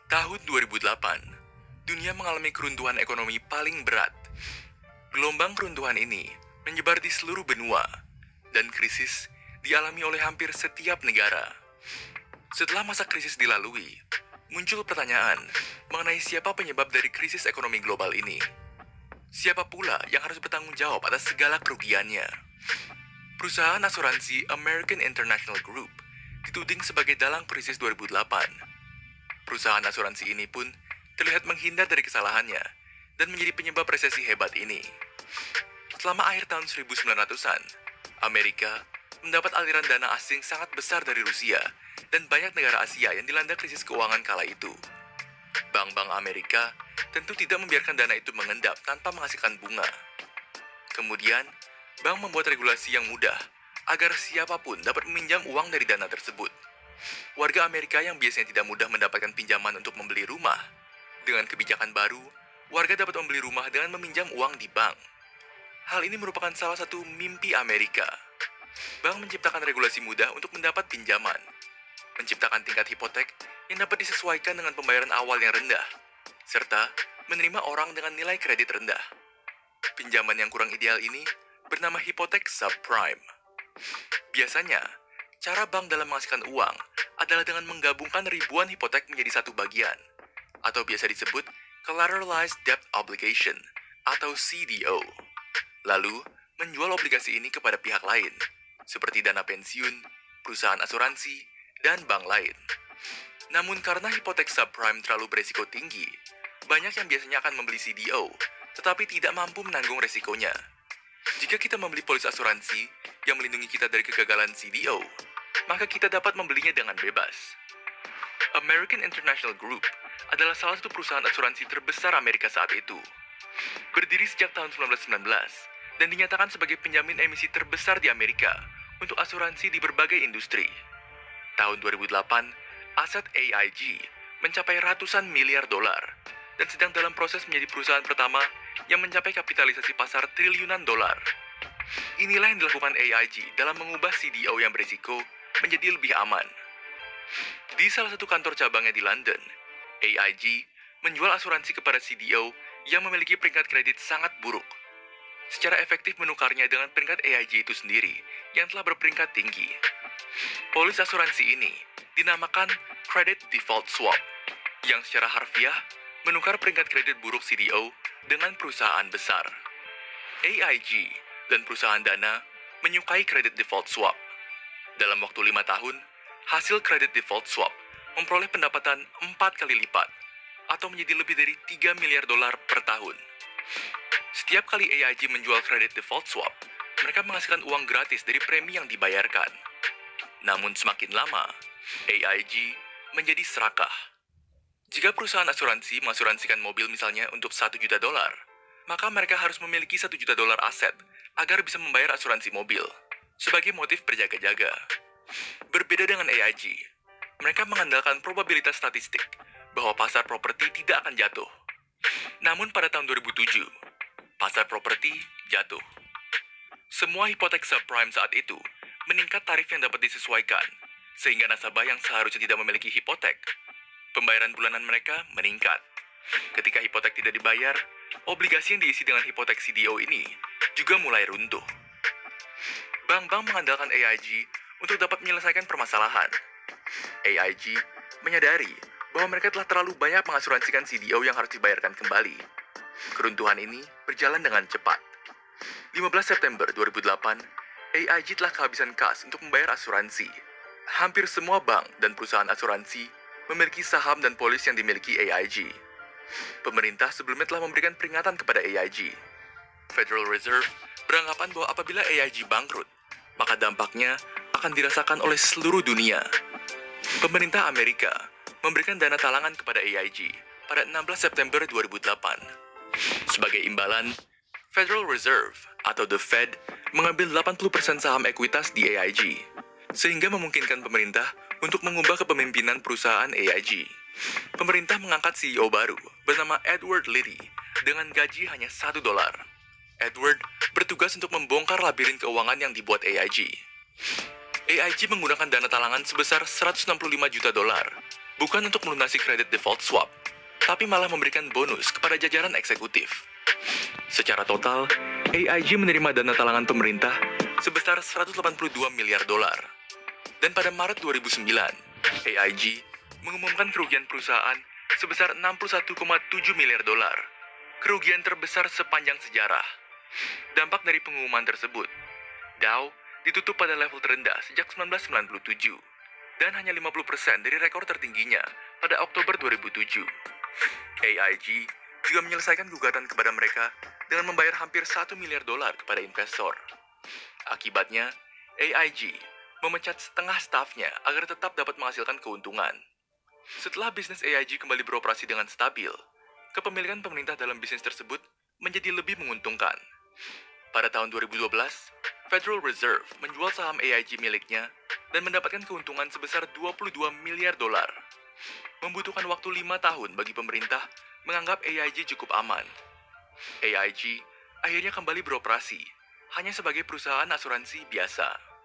Tahun 2008, dunia mengalami keruntuhan ekonomi paling berat. Gelombang keruntuhan ini menyebar di seluruh benua, dan krisis dialami oleh hampir setiap negara. Setelah masa krisis dilalui, muncul pertanyaan mengenai siapa penyebab dari krisis ekonomi global ini. Siapa pula yang harus bertanggung jawab atas segala kerugiannya? Perusahaan asuransi American International Group dituding sebagai dalang krisis 2008. Perusahaan asuransi ini pun terlihat menghindar dari kesalahannya dan menjadi penyebab resesi hebat ini. Selama akhir tahun 1900-an, Amerika mendapat aliran dana asing sangat besar dari Rusia dan banyak negara Asia yang dilanda krisis keuangan kala itu. Bank-bank Amerika tentu tidak membiarkan dana itu mengendap tanpa menghasilkan bunga. Kemudian, bank membuat regulasi yang mudah agar siapapun dapat meminjam uang dari dana tersebut. Warga Amerika yang biasanya tidak mudah mendapatkan pinjaman untuk membeli rumah, dengan kebijakan baru, warga dapat membeli rumah dengan meminjam uang di bank. Hal ini merupakan salah satu mimpi Amerika. Bank menciptakan regulasi mudah untuk mendapat pinjaman, menciptakan tingkat hipotek yang dapat disesuaikan dengan pembayaran awal yang rendah, serta menerima orang dengan nilai kredit rendah. Pinjaman yang kurang ideal ini bernama hipotek subprime. Biasanya, cara bank dalam menghasilkan uang adalah dengan menggabungkan ribuan hipotek menjadi satu bagian, atau biasa disebut Collateralized Debt Obligation, atau CDO. Lalu, menjual obligasi ini kepada pihak lain, seperti dana pensiun, perusahaan asuransi, dan bank lain. Namun karena hipotek subprime terlalu beresiko tinggi, banyak yang biasanya akan membeli CDO, tetapi tidak mampu menanggung resikonya. Jika kita membeli polis asuransi yang melindungi kita dari kegagalan CDO, maka kita dapat membelinya dengan bebas. American International Group adalah salah satu perusahaan asuransi terbesar Amerika saat itu. Berdiri sejak tahun 1919 dan dinyatakan sebagai penjamin emisi terbesar di Amerika untuk asuransi di berbagai industri. Tahun 2008, aset AIG mencapai ratusan miliar dolar dan sedang dalam proses menjadi perusahaan pertama yang mencapai kapitalisasi pasar triliunan dolar. Inilah yang dilakukan AIG dalam mengubah CDO yang berisiko menjadi lebih aman. Di salah satu kantor cabangnya di London, AIG menjual asuransi kepada CDO yang memiliki peringkat kredit sangat buruk. Secara efektif menukarnya dengan peringkat AIG itu sendiri yang telah berperingkat tinggi. Polis asuransi ini dinamakan Credit Default Swap, yang secara harfiah menukar peringkat kredit buruk CDO dengan perusahaan besar. AIG dan perusahaan dana menyukai Credit Default Swap. Dalam waktu 5 tahun, hasil Credit Default Swap memperoleh pendapatan 4 kali lipat, atau menjadi lebih dari 3 miliar dolar per tahun. Setiap kali AIG menjual Credit Default Swap, mereka menghasilkan uang gratis dari premi yang dibayarkan. Namun semakin lama, AIG menjadi serakah. Jika perusahaan asuransi mengasuransikan mobil misalnya untuk 1 juta dolar, maka mereka harus memiliki 1 juta dolar aset agar bisa membayar asuransi mobil, sebagai motif berjaga-jaga. Berbeda dengan AIG, mereka mengandalkan probabilitas statistik bahwa pasar properti tidak akan jatuh. Namun pada tahun 2007, pasar properti jatuh. Semua hipotek subprime saat itu meningkat tarif yang dapat disesuaikan, sehingga nasabah yang seharusnya tidak memiliki hipotek, pembayaran bulanan mereka meningkat. Ketika hipotek tidak dibayar, obligasi yang diisi dengan hipotek CDO ini juga mulai runtuh. Bank-bank mengandalkan AIG untuk dapat menyelesaikan permasalahan. AIG menyadari bahwa mereka telah terlalu banyak mengasuransikan CDO yang harus dibayarkan kembali. Keruntuhan ini berjalan dengan cepat. 15 September 2008, AIG telah kehabisan kas untuk membayar asuransi. Hampir semua bank dan perusahaan asuransi memiliki saham dan polis yang dimiliki AIG. Pemerintah sebelumnya telah memberikan peringatan kepada AIG. Federal Reserve beranggapan bahwa apabila AIG bangkrut, maka dampaknya akan dirasakan oleh seluruh dunia. Pemerintah Amerika memberikan dana talangan kepada AIG pada 16 September 2008. Sebagai imbalan, Federal Reserve atau The Fed mengambil 80% saham ekuitas di AIG, sehingga memungkinkan pemerintah untuk mengubah kepemimpinan perusahaan AIG. Pemerintah mengangkat CEO baru bernama Edward Liddy dengan gaji hanya $1. Edward bertugas untuk membongkar labirin keuangan yang dibuat AIG. AIG menggunakan dana talangan sebesar $165 juta bukan untuk melunasi kredit default swap, tapi malah memberikan bonus kepada jajaran eksekutif. Secara total, AIG menerima dana talangan pemerintah sebesar 182 miliar dolar. Dan pada Maret 2009, AIG mengumumkan kerugian perusahaan sebesar 61,7 miliar dolar. Kerugian terbesar sepanjang sejarah. Dampak dari pengumuman tersebut, Dow ditutup pada level terendah sejak 1997 dan hanya 50% dari rekor tertingginya pada Oktober 2007. AIG juga menyelesaikan gugatan kepada mereka dengan membayar hampir 1 miliar dolar kepada investor. Akibatnya, AIG memecat setengah stafnya agar tetap dapat menghasilkan keuntungan. Setelah bisnis AIG kembali beroperasi dengan stabil, kepemilikan pemerintah dalam bisnis tersebut menjadi lebih menguntungkan. Pada tahun 2012, Federal Reserve menjual saham AIG miliknya dan mendapatkan keuntungan sebesar 22 miliar dolar. Membutuhkan waktu 5 tahun bagi pemerintah menganggap AIG cukup aman. AIG akhirnya kembali beroperasi hanya sebagai perusahaan asuransi biasa.